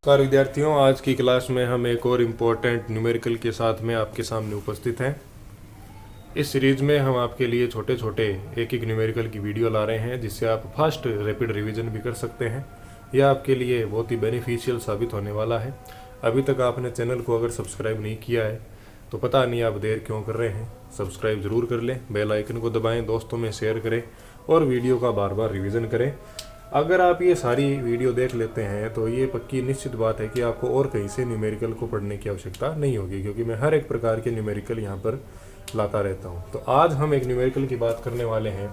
नमस्कार विद्यार्थियों, आज की क्लास में हम एक और इम्पोर्टेंट न्यूमेरिकल के साथ में आपके सामने उपस्थित हैं। इस सीरीज में हम आपके लिए छोटे छोटे एक एक न्यूमेरिकल की वीडियो ला रहे हैं, जिससे आप फास्ट रैपिड रिवीजन भी कर सकते हैं। यह आपके लिए बहुत ही बेनिफिशियल साबित होने वाला है। अभी तक आपने चैनल को अगर सब्सक्राइब नहीं किया है तो पता नहीं आप देर क्यों कर रहे हैं। सब्सक्राइब ज़रूर कर लें, बेल आइकन को दबाएँ, दोस्तों में शेयर करें और वीडियो का बार बार रिविज़न करें। अगर आप ये सारी वीडियो देख लेते हैं तो ये पक्की निश्चित बात है कि आपको और कहीं से न्यूमेरिकल को पढ़ने की आवश्यकता नहीं होगी, क्योंकि मैं हर एक प्रकार के न्यूमेरिकल यहाँ पर लाता रहता हूँ। तो आज हम एक न्यूमेरिकल की बात करने वाले हैं।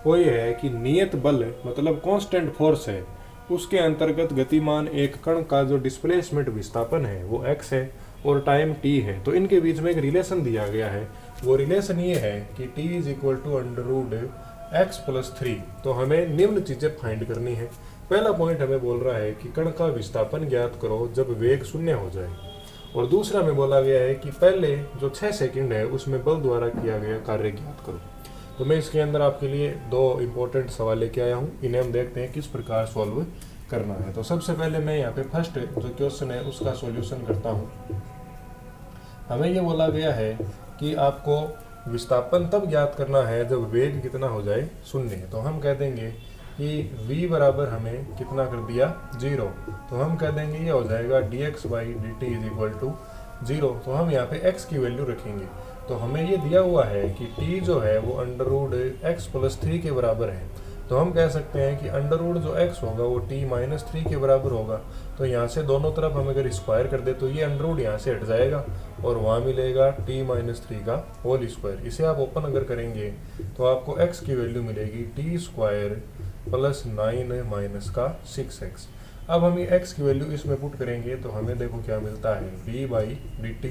वो ये है कि नियत बल मतलब कांस्टेंट फोर्स है, उसके अंतर्गत गतिमान एक कण का जो डिस्प्लेसमेंट विस्थापन है वो x है और टाइम t है। तो इनके बीच में एक रिलेशन दिया गया है। वो रिलेशन ये है कि t is equal to under root x+3। तो हमें निम्न चीजें फाइंड करनी है। पहला पॉइंट हमें बोल रहा है कि कण का विस्थापन ज्ञात करो जब वेग शून्य हो जाए, और दूसरा में बोला गया है कि पहले जो 6 सेकंड है उसमें बल द्वारा किया गया कार्य ज्ञात करो। तो मैं इसके अंदर आपके लिए दो इम्पोर्टेंट सवाल लेके आया हूँ। इन्हें हम देखते हैं किस प्रकार सॉल्व करना है। तो सबसे पहले मैं यहाँ पे फर्स्ट जो क्वेश्चन है उसका सॉल्यूशन करता हूँ। हमें ये बोला गया है कि आपको विस्थापन तब ज्ञात करना है जब वेग कितना हो जाए शून्य। तो हम कह देंगे कि v बराबर हमें कितना कर दिया 0। तो हम कह देंगे ये हो जाएगा dx/dt इज इक्वल टू 0। तो हम यहाँ पे x की वैल्यू रखेंगे। तो हमें ये दिया हुआ है कि t जो है वो अंडर रूट x+3 के बराबर है। तो हम कह सकते हैं कि अंडर रूट जो x होगा वो t-3 के बराबर होगा। तो यहाँ से दोनों तरफ हम अगर स्क्वायर कर दे तो ये अंडर रूट यहाँ से हट जाएगा और वहाँ मिलेगा t-3 का होल स्क्वायर। इसे आप ओपन अगर करेंगे तो आपको x की वैल्यू मिलेगी t² + 9 - 6x। अब हम ये x की वैल्यू इसमें पुट करेंगे तो हमें देखो क्या मिलता है, v/dt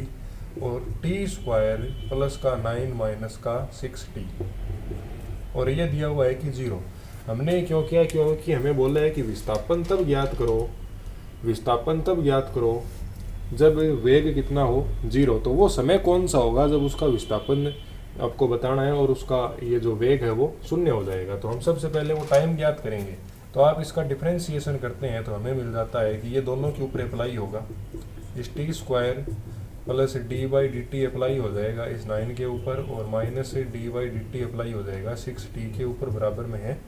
और t² + 9 - 6t, और ये दिया हुआ है कि 0। हमने क्यों किया? क्योंकि हमें बोला है कि विस्थापन तब ज्ञात करो जब वेग कितना हो 0। तो वो समय कौन सा होगा जब उसका विस्थापन आपको बताना है और उसका ये जो वेग है वो शून्य हो जाएगा। तो हम सबसे पहले वो टाइम ज्ञात करेंगे। तो आप इसका डिफ्रेंशिएशन करते हैं तो हमें मिल जाता है कि ये दोनों के ऊपर अप्लाई होगा। इस t² + d/dt अप्लाई हो जाएगा इस 9 के ऊपर, और माइनस d/dt अप्लाई हो जाएगा 6t के ऊपर, बराबर में है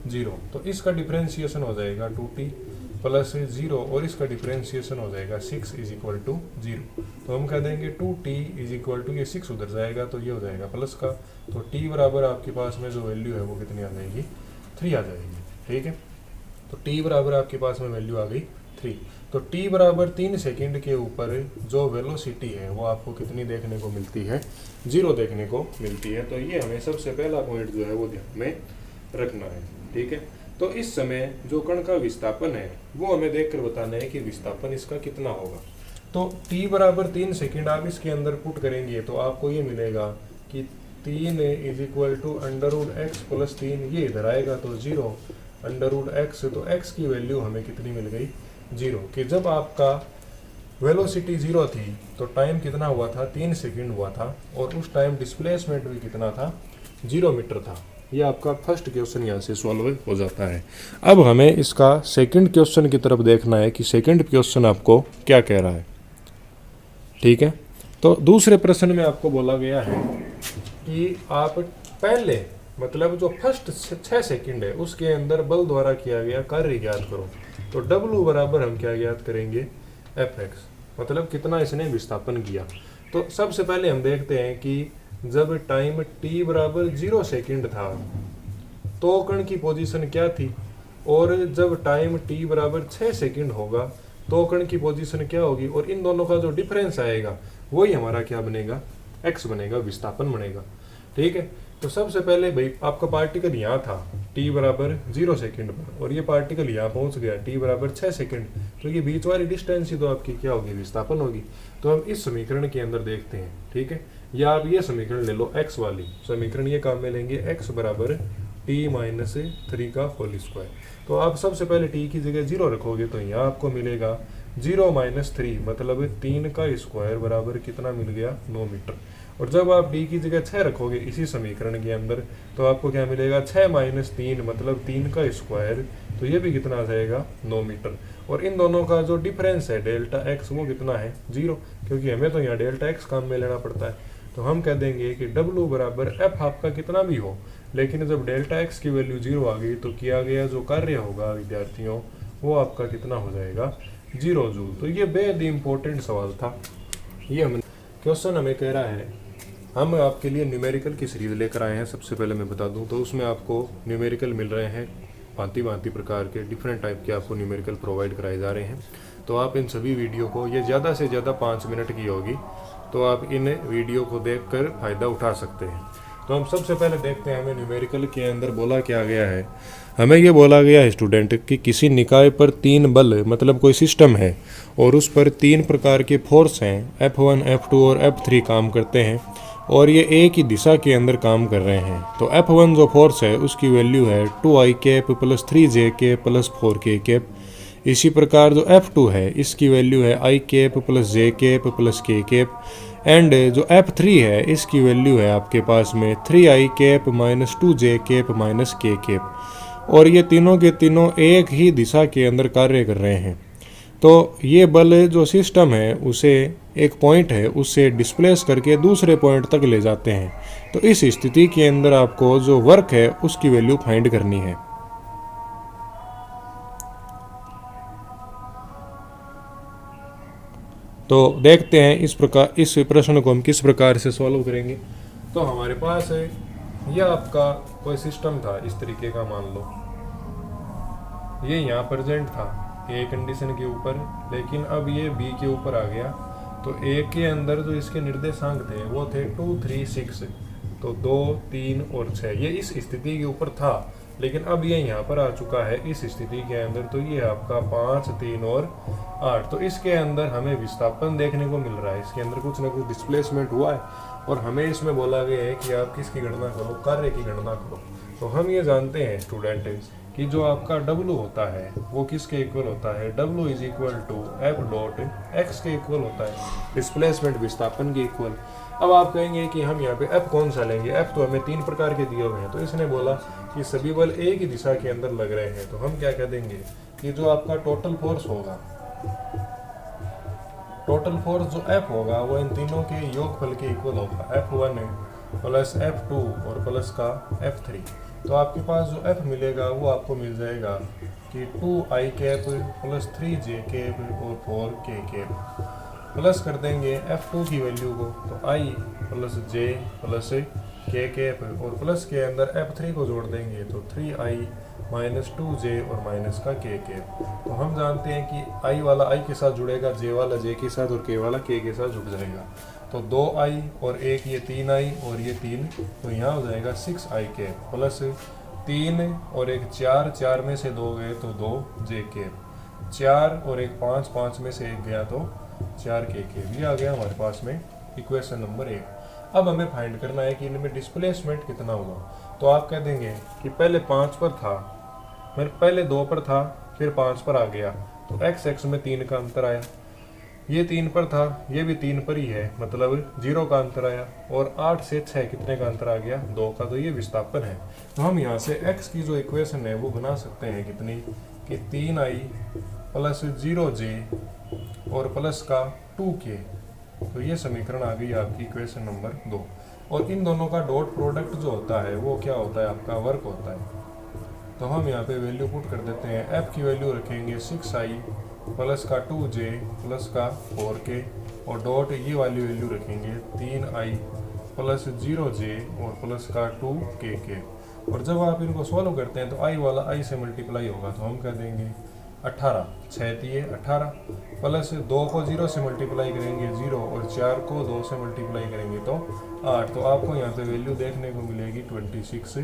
0। तो इसका डिफ्रेंशिएशन हो जाएगा 2t + 0 और इसका डिफ्रेंशिएशन हो जाएगा 6 इज इक्वल टू 0। तो हम कह देंगे 2t इज इक्वल टू, ये 6 उधर जाएगा तो ये हो जाएगा प्लस का। तो t बराबर आपके पास में जो वैल्यू है वो कितनी आ जाएगी, 3 आ जाएगी। ठीक है, तो t बराबर आपके पास में वैल्यू आ गई 3। तो t बराबर 3 सेकंड के ऊपर जो वेलोसिटी है वो आपको कितनी देखने को मिलती है, 0 देखने को मिलती है। तो ये हमें सबसे पहला पॉइंट जो है वो ध्यान में रखना है। ठीक है, तो इस समय जो कण का विस्थापन है वो हमें देखकर बताना है कि विस्थापन इसका कितना होगा। तो t बराबर 3 सेकंड आप इसके अंदर पुट करेंगे तो आपको ये मिलेगा कि 3 is equal to under root x+3, ये इधर आएगा तो 0 अंडर रूट x। तो x की वैल्यू हमें कितनी मिल गई, 0। कि जब आपका वेलोसिटी 0 थी तो टाइम कितना हुआ था, 3 सेकंड हुआ था, और उस टाइम डिस्प्लेसमेंट भी कितना था, 0 मीटर था। ये आपका फर्स्ट क्वेश्चन यहाँ से सॉल्व हो जाता है। अब हमें इसका सेकंड क्वेश्चन की तरफ देखना है कि सेकंड क्वेश्चन आपको क्या कह रहा है। ठीक है, तो दूसरे प्रश्न में आपको बोला गया है कि आप पहले मतलब जो फर्स्ट 6 सेकंड है उसके अंदर बल द्वारा किया गया कार्य ज्ञात करो। तो W बराबर हम क्या ज्ञात करेंगे, Fx, मतलब कितना इसने विस्थापन किया। तो सबसे पहले हम देखते हैं कि जब टाइम t बराबर 0 सेकंड था तो कण की पोजीशन क्या थी, और जब टाइम t बराबर 6 सेकंड होगा तो कण की पोजीशन क्या होगी, और इन दोनों का जो डिफरेंस आएगा वही हमारा क्या बनेगा, x बनेगा, विस्थापन बनेगा। ठीक है, तो सबसे पहले भाई आपका पार्टिकल यहाँ था t बराबर 0 सेकंड पर, और ये पार्टिकल यहाँ पहुँच गया t बराबर 6 सेकंड। तो ये बीच वाली डिस्टेंस ही तो आपकी क्या होगी, विस्थापन होगी। तो हम इस समीकरण के अंदर देखते हैं। ठीक है, या आप ये समीकरण ले लो, x वाली समीकरण, ये काम में लेंगे x बराबर t-3 का होल स्क्वायर। तो आप सबसे पहले t की जगह 0 रखोगे तो यहाँ आपको मिलेगा 0 - 3 मतलब 3 का स्क्वायर बराबर कितना मिल गया, 9 मीटर। और जब आप d की जगह 6 रखोगे इसी समीकरण के अंदर तो आपको क्या मिलेगा, 6 - 3 मतलब 3 का स्क्वायर, तो ये भी कितना आ जाएगा, 9 मीटर। और इन दोनों का जो डिफरेंस है डेल्टा एक्स वो कितना है 0, क्योंकि हमें तो यहाँ डेल्टा एक्स काम में लेना पड़ता है। तो हम कह देंगे कि W बराबर एफ आपका कितना भी हो, लेकिन जब डेल्टा एक्स की वैल्यू 0 आ गई तो किया गया जो कार्य होगा विद्यार्थियों वो आपका कितना हो जाएगा 0 जूल। तो ये बेहद इंपॉर्टेंट सवाल था। ये हम क्वेश्चन हमें कह रहा है, हम आपके लिए न्यूमेरिकल की सीरीज लेकर आए हैं। सबसे पहले मैं बता दूं तो उसमें आपको न्यूमेरिकल मिल रहे हैं, भांति भांति प्रकार के डिफरेंट टाइप के आपको न्यूमेरिकल प्रोवाइड कराए जा रहे हैं। तो आप इन सभी वीडियो को, ये ज़्यादा से ज़्यादा 5 मिनट की होगी, तो आप इन वीडियो को देखकर फ़ायदा उठा सकते हैं। तो हम सबसे पहले देखते हैं हमें न्यूमेरिकल के अंदर बोला क्या गया है। हमें ये बोला गया है स्टूडेंट कि किसी निकाय पर 3 बल मतलब कोई सिस्टम है और उस पर 3 प्रकार के फोर्स हैं, F1, F2 और F3 काम करते हैं और ये एक ही दिशा के अंदर काम कर रहे हैं। तो F1 जो फोर्स है उसकी वैल्यू है 2i cap plus 3j cap plus 4k cap. इसी प्रकार जो F2 है इसकी वैल्यू है i cap plus j cap plus k cap. And जो F3 है इसकी वैल्यू है आपके पास में 3i cap minus 2j cap minus k cap. और ये तीनों के तीनों एक ही दिशा के अंदर कार्य कर रहे हैं। तो ये बल जो सिस्टम है उसे एक पॉइंट है उससे डिस्प्लेस करके दूसरे पॉइंट तक ले जाते हैं। तो इस स्थिति के अंदर आपको जो वर्क है उसकी वैल्यू फाइंड करनी है। तो देखते हैं इस प्रश्न को हम किस प्रकार से सॉल्व करेंगे। तो हमारे पास है यह आपका कोई सिस्टम था इस तरीके का, मान लो ये यहाँ प्रेजेंट था ए कंडीशन के ऊपर, लेकिन अब ये बी के ऊपर आ गया। तो ए के अंदर जो इसके निर्देशांक थे वो थे 2, 3, 6, तो 2, 3 और 6। ये इस स्थिति के ऊपर था, लेकिन अब ये यहाँ पर आ चुका है इस स्थिति के अंदर। तो ये आपका 5, 3 और 8। तो इसके अंदर हमें विस्थापन देखने को मिल रहा है, इसके अंदर कुछ ना कुछ डिस्प्लेसमेंट हुआ है और हमें इसमें बोला गया है कि आप किसकी गणना करो, कार्य की गणना करो। तो हम ये जानते हैं स्टूडेंट कि जो आपका W होता है वो किसके इक्वल होता है, W is equal to F dot x के इक्वल होता है, डिस्प्लेसमेंट विस्थापन के इक्वल। अब आप कहेंगे कि हम यहाँ पे F कौन सा लेंगे, F तो हमें 3 प्रकार के दिए हुए हैं। तो इसने बोला कि सभी बल एक ही दिशा के अंदर लग रहे हैं। तो हम क्या कह देंगे कि जो आपका टोटल फोर्स होगा, टोटल फोर्स जो F होगा वो इन तीनों के योगफल के इक्वल होगा, F1 प्लस F2 और प्लस का F3। तो आपके पास जो F मिलेगा वो आपको मिल जाएगा कि 2i cap plus 3j cap और 4k कैप। प्लस कर देंगे F2 की वैल्यू को, तो i plus j plus k cap और प्लस के अंदर F3 को जोड़ देंगे तो 3i माइनस 2j और माइनस का k कैप। तो हम जानते हैं कि i वाला i के साथ जुड़ेगा, j वाला j के साथ और k वाला k के साथ जुड़ जाएगा। तो 2i और एक ये 3i और ये 3, तो यहाँ हो जाएगा 6i कैप प्लस 3 और एक 4, 4 में से 2 गए तो 2j कैप, 4 और एक 5, 5 में से एक गया तो 4k कैप। ये आ गया हमारे पास में इक्वेशन नंबर 1। अब हमें फाइंड करना है कि इनमें डिस्प्लेसमेंट कितना हुआ। तो आप कह देंगे कि पहले 5 पर था, मेरे पहले 2 पर था, फिर 5 पर आ गया, तो x में 3 का अंतर आया। ये 3 पर था, ये भी 3 पर ही है, मतलब 0 का अंतर आया। और 8 से 6 कितने का अंतर आ गया, 2 का। तो ये विस्थापन है। तो हम यहाँ से x की जो इक्वेशन है वो बना सकते हैं कितनी, कि 3i प्लस 0j और प्लस का 2k। तो ये समीकरण आ गई आपकी इक्वेशन नंबर 2। और इन दोनों का डॉट प्रोडक्ट जो होता है वो क्या होता है, आपका वर्क होता है। तो हम यहाँ पे वैल्यू पुट कर देते हैं। f की वैल्यू रखेंगे 6i प्लस का 2j प्लस का 4k और डॉट ये वाली वैल्यू रखेंगे 3i प्लस 0j और प्लस का 2k। और जब आप इनको सॉल्व करते हैं तो i वाला i से मल्टीप्लाई होगा, तो हम कह देंगे 18, 6 दिए 18 प्लस 2 को 0 से मल्टीप्लाई करेंगे 0 और 4 को 2 से मल्टीप्लाई करेंगे तो 8। तो आपको यहाँ पे वैल्यू देखने को मिलेगी 26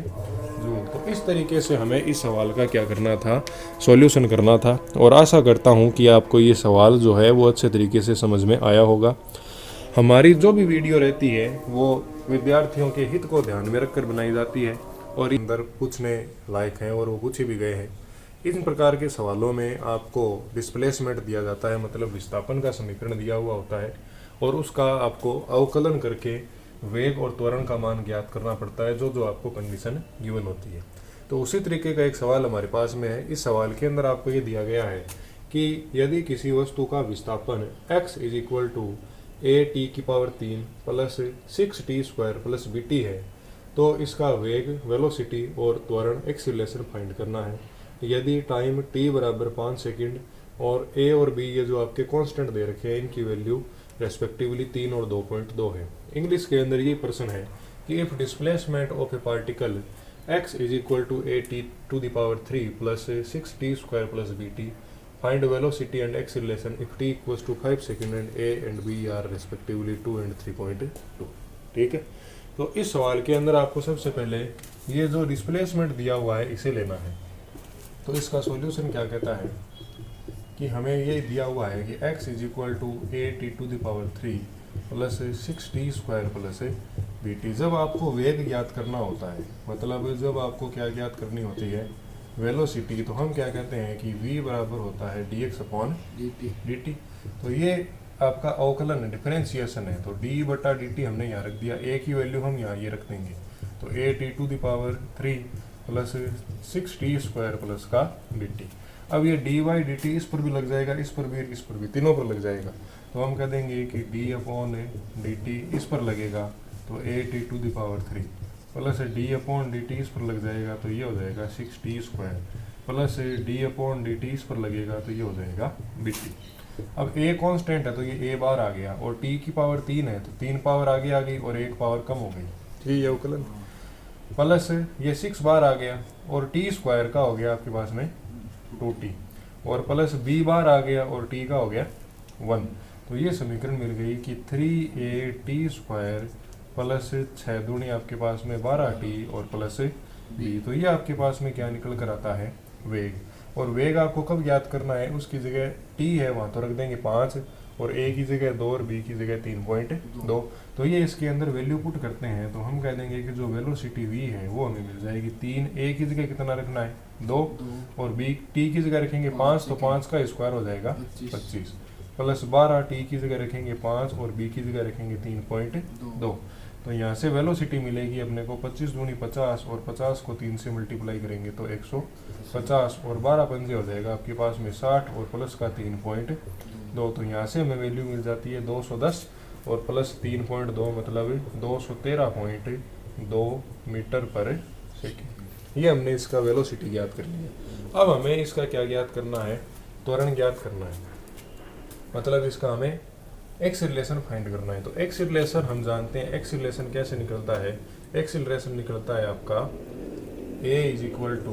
जूल। तो इस तरीके से हमें इस सवाल का क्या करना था, सॉल्यूशन करना था। और आशा करता हूँ कि आपको ये सवाल जो है वो अच्छे तरीके से समझ में आया होगा। हमारी जो भी वीडियो रहती है वो विद्यार्थियों के हित को ध्यान में रखकर बनाई जाती है और अंदर पूछने लायक हैं और वो पूछे भी गए हैं। इन प्रकार के सवालों में आपको डिस्प्लेसमेंट दिया जाता है, मतलब विस्थापन का समीकरण दिया हुआ होता है और उसका आपको अवकलन करके वेग और त्वरण का मान ज्ञात करना पड़ता है, जो आपको कंडीशन गिवन होती है। तो उसी तरीके का एक सवाल हमारे पास में है। इस सवाल के अंदर आपको ये दिया गया है कि यदि किसी वस्तु का विस्थापन x is equal to A T की power 3 plus 6t² plus bt है तो इसका वेग, वेलोसिटी और त्वरण एक्सीलरेशन फाइंड करना है। यदि टाइम t बराबर 5 सेकंड और a और b ये जो आपके कांस्टेंट दे रखे हैं इनकी वैल्यू रेस्पेक्टिवली 3 और 2.2 है। इंग्लिश के अंदर ये प्रश्न है कि if displacement of a particle x is equal to A t to the power 3 plus 6t² plus bt, find velocity and acceleration if t equals to 5 second and a and b are respectively 2 and 3.2। ठीक है, तो इस सवाल के अंदर आपको सबसे पहले ये जो डिस्प्लेसमेंट दिया हुआ है इसे लेना है। तो इसका सॉल्यूशन क्या कहता है कि हमें ये दिया हुआ है कि x is equal to A t to the power 3 plus 6t² plus bt। जब आपको वेग ज्ञात करना होता है, मतलब जब आपको क्या ज्ञात करनी होती है, वेलोसिटी, तो हम क्या कहते हैं कि v बराबर होता है dx अपॉन dt। तो ये आपका अवकलन डिफरेंशिएशन है, तो d बटा dt हमने यहाँ रख दिया, a की वैल्यू हम यहाँ ये रख देंगे, तो a t to the power 3 plus 6t² plus का dt। अब ये dy dt इस पर भी लग जाएगा, इस पर भी तीनों पर लग जाएगा, तो हम कह देंगे कि d अपॉन dt इस पर लगेगा तो a t to the power 3 plus d upon dt इस पर लग जाएगा तो ये हो जाएगा 6t² plus d upon dt इस पर लगेगा तो ये हो जाएगा bt। अब a कांस्टेंट है तो ये a बार आ गया और t की पावर 3 है तो 3 पावर आगे आ गई और 1 पावर कम हो गई, ठीक है अवकलन। प्लस ये 6 बार आ गया और t² का हो गया आपके पास में 2t और प्लस b बार आ गया और t का हो गया 1। तो ये समीकरण मिल गई कि 3at² प्लस 6 दूनी आपके पास में 12t और प्लस b। तो ये आपके पास में क्या निकल कर आता है, वेग। और वेग आपको कब ज्ञात करना है, उसकी जगह t है वहाँ तो रख देंगे 5 और a की जगह 2 और b की जगह 3.2। तो ये इसके अंदर वैल्यू पुट करते हैं तो हम कह देंगे कि जो वेलोसिटी v है वो हमें मिल जाएगी 3, a की जगह कितना रखना है 2 और b t की जगह रखेंगे 5 तो 5 का स्क्वायर हो जाएगा 25 प्लस 12 t की जगह रखेंगे 5 और b की जगह रखेंगे 3.2। तो यहाँ से वेलोसिटी मिलेगी अपने को 25 दूनी 50 और 50 को 3 से मल्टीप्लाई करेंगे तो 150 और 12 पंजे हो जाएगा आपके पास में 60 और प्लस का 3.2। तो यहाँ से हमें वैल्यू मिल जाती है 210 और प्लस 3.2 मतलब 213.2 मीटर पर सेकेंड। ये हमने इसका वेलोसिटी ज्ञात कर लिया। अब हमें इसका क्या ज्ञात करना है, त्वरण ज्ञात करना है, मतलब इसका हमें एक्सीलरेशन फाइंड करना है। तो एक्सीलरेशन हम जानते हैं, एक्सीलरेशन कैसे निकलता है, एक्सीलरेशन निकलता है आपका a इज इक्वल टू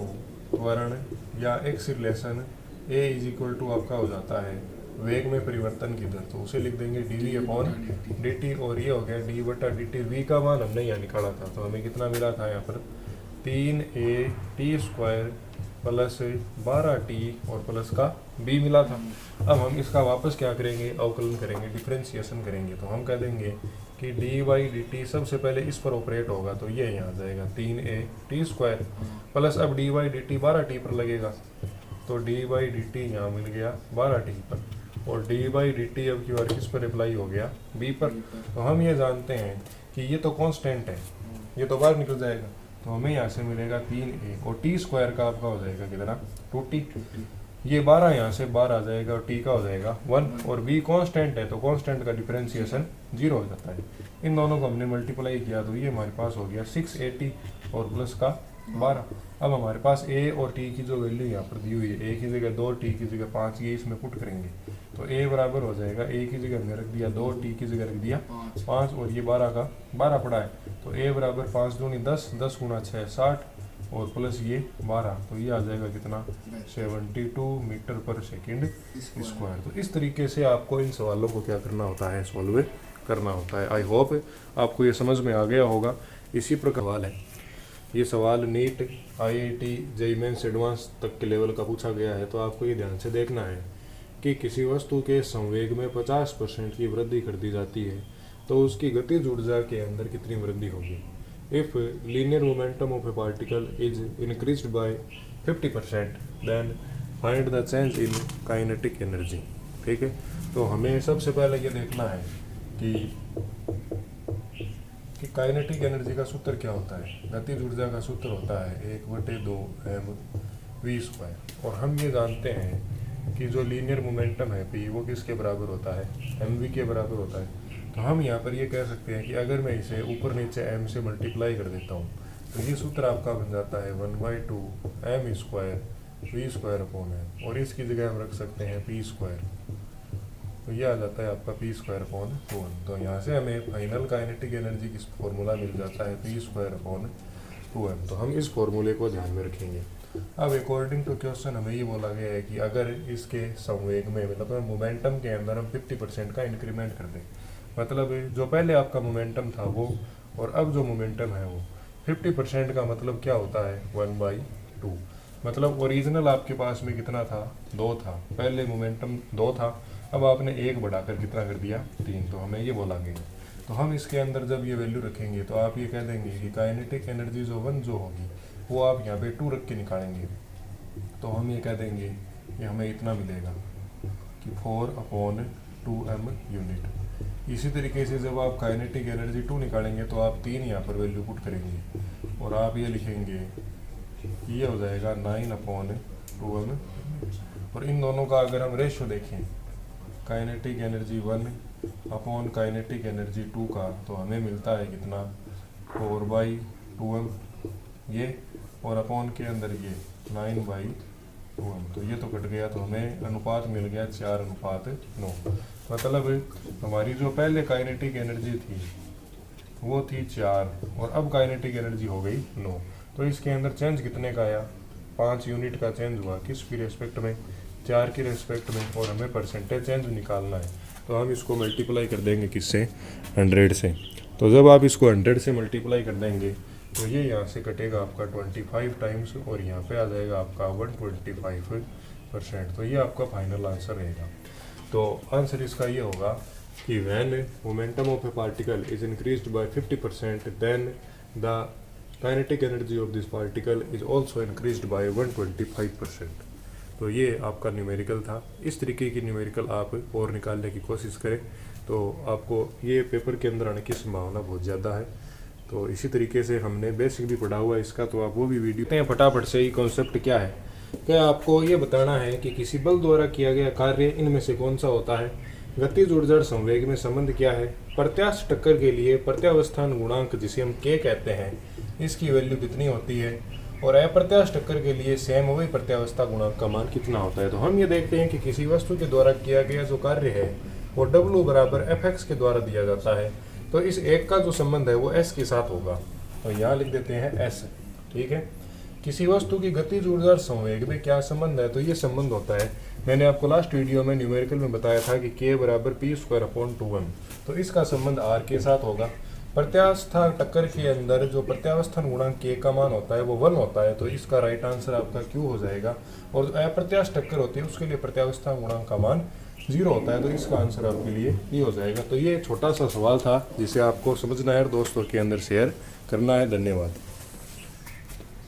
त्वरण या acceleration a is equal to आपका हो जाता है वेग में परिवर्तन की दर, तो उसे लिख देंगे dv अपॉन dt और ये हो गया d बटा dt। v का मान हमने यहाँ निकाला था तो हमें कितना मिला था यहाँ पर 3at² प्लस 12t और प्लस का b मिला था। अब हम इसका वापस क्या करेंगे, अवकलन करेंगे, डिफरेंशिएशन करेंगे। तो हम कह देंगे कि dy dt सबसे पहले इस पर ऑपरेट होगा तो ये यहाँ जाएगा 3at² प्लस अब dy dt 12t पर लगेगा तो dy dt यहाँ मिल गया 12t पर और dy dt अब की बार किस पर अप्लाई हो गया, b पर। तो हम ये जानते हैं कि ये तो कांस्टेंट है, ये तो बाहर निकल जाएगा तो हमें यहाँ से मिलेगा 3a और t² का आपका हो जाएगा कितना 2t। ये 12 यहाँ से 12 आ जाएगा और t का हो जाएगा 1 और b कांस्टेंट है तो कांस्टेंट का डिफरेंशिएशन 0 हो जाता है। इन दोनों को हमने मल्टीप्लाई किया तो ये हमारे पास हो गया 6at और प्लस का 12। अब हमारे पास a और t की जो वैल्यू यहाँ पर दी हुई है, a की जगह 2, t की जगह 5, ये इसमें पुट करेंगे तो a बराबर हो जाएगा, a की जगह हमने रख दिया 2, t की जगह रख दिया 5 और ये 12 का 12 पड़ा है तो a बराबर 5 दूनी 10, 10 गुणा 6 60 और प्लस ये 12 तो ये आ जाएगा कितना 72 मीटर पर सेकेंड स्क्वायर। तो इस तरीके से आपको इन सवालों को क्या करना होता है, सॉल्व करना होता है। आई होप आपको ये समझ में आ गया होगा। इसी प्रकार सवाल है, ये सवाल NEET IIT JEE mains advance तक के लेवल का पूछा गया है। तो आपको ये ध्यान से देखना है कि किसी वस्तु के संवेग में 50% की वृद्धि कर दी जाती है तो उसकी गतिज ऊर्जा के अंदर कितनी वृद्धि होगी। If linear momentum of a particle is increased by 50% then find the change in kinetic energy. ठीक है, तो हमें सबसे पहले ये देखना है कि काइनेटिक एनर्जी का सूत्र क्या होता है। गतिज ऊर्जा का सूत्र होता है 1/2 mv²। और हम ये जानते हैं कि कि जो लीनियर मोमेंटम है P वो किसके बराबर होता है, mv के बराबर होता है। तो हम यहाँ पर ये कह सकते हैं कि अगर मैं इसे ऊपर नीचे m से मल्टीप्लाई कर देता हूँ तो ये सूत्र आपका बन जाता है 1/2 m square v square upon m, और इसकी जगह हम रख सकते हैं p स्क्वायर, तो ये आ जाता है आपका p स्क्वायर अपॉन 2m। तो यहाँ से हमें फाइनल काइनेटिक एनर्जी की फॉर्मूला मिल जाता है p स्क्वायर अपॉन 2m। तो हम इस फॉर्मूले को ध्यान में रखेंगे। अब अकॉर्डिंग टू क्वेश्चन हमें ये बोला गया है कि अगर इसके संवेग में मतलब मोमेंटम के अंदर हम 50% का इंक्रीमेंट कर दें, मतलब जो पहले आपका मोमेंटम था वो और अब जो मोमेंटम है वो 50% का मतलब क्या होता है 1/2। मतलब ओरिजिनल आपके पास में कितना था, 2 था, पहले मोमेंटम 2 था, अब आपने 1 बढ़ाकर कितना कर दिया 3, तो हमें ये बोला गया। तो हम इसके अंदर जब ये वैल्यू रखेंगे तो आप ये कह देंगे कि काइनेटिक एनर्जी जो 1 जो होगी वो आप यहाँ पे 2 रख के निकालेंगे, तो हम ये कह देंगे कि हमें इतना मिलेगा कि 4/2m यूनिट। इसी तरीके से जब आप काइनेटिक एनर्जी 2 निकालेंगे तो आप 3 यहाँ पर वैल्यू पुट करेंगे और आप ये लिखेंगे कि ये हो जाएगा 9/2m। और इन दोनों का अगर हम रेशो देखें kinetic energy 1 upon kinetic energy 2 का, तो हमें मिलता है कितना 4/2m ये, और अपॉन के अंदर ये 9/2m, तो ये तो कट गया, तो हमें अनुपात मिल गया 4:9। मतलब हमारी जो पहले काइनेटिक एनर्जी थी वो थी 4 और अब काइनेटिक एनर्जी हो गई 9। तो इसके अंदर चेंज कितने का आया, 5 यूनिट का चेंज हुआ, किसकी रेस्पेक्ट में, 4 की रेस्पेक्ट में, और हमें परसेंटेज चेंज निकालना है। तो हम इसको मल्टीप्लाई कर देंगे किससे, 100 से। तो जब आप इसको 100 से मल्टीप्लाई कर देंगे तो ये यहाँ से कटेगा आपका 25 टाइम्स और यहाँ पे आ जाएगा आपका 125%। तो ये आपका फाइनल आंसर रहेगा। तो आंसर इसका ये होगा कि when momentum of a particle is increased by 50% then the kinetic energy of this particle is also increased by 125%। तो ये आपका न्यूमेरिकल था। इस तरीके की न्यूमेरिकल आप और निकालने की कोशिश करें तो आपको ये पेपर के अंदर आने की संभावना बहुत ज़्यादा है। तो इसी तरीके से हमने बेसिक भी पढ़ा हुआ है इसका, तो आप वो भी वीडियो हैं। फटाफट से ही कॉन्सेप्ट क्या है, क्या आपको ये बताना है कि किसी बल द्वारा किया गया कार्य इनमें से कौन सा होता है, गतिज ऊर्जा और संवेग में संबंध क्या है, प्रत्यास्थ टक्कर के लिए प्रत्यावस्थान गुणांक जिसे हम K कहते हैं इसकी वैल्यू कितनी होती है, और अप्रत्यास्थ टक्कर के लिए समवेग प्रत्यावस्था गुणांक का मान कितना होता है। तो हम ये देखते हैं कि किसी वस्तु के द्वारा किया गया जो कार्य है वो W बराबर Fx के द्वारा दिया जाता है। तो इस एक का जो संबंध है वो S के साथ होगा, तो यहाँ लिख देते हैं S, ठीक है। किसी वस्तु की गतिज ऊर्जा और संवेग में क्या संबंध है, तो ये संबंध होता है, मैंने आपको लास्ट वीडियो में न्यूमेरिकल में बताया था कि K बराबर P²/2m। तो इसका संबंध R के साथ होगा। प्रत्यास्था टक्कर के अंदर जो प्रत्यावस्थान गुणांक K का मान होता है वो 1 होता है, तो इसका राइट आंसर आपका Q हो जाएगा। और जो अप्रत्यास्थ टक्कर होती है उसके लिए प्रत्यावस्थान गुणांक का मान 0 होता है, तो इसका आंसर आपके लिए ये हो जाएगा। तो ये छोटा सा सवाल था जिसे आपको समझना है और दोस्तों के अंदर शेयर करना है। धन्यवाद।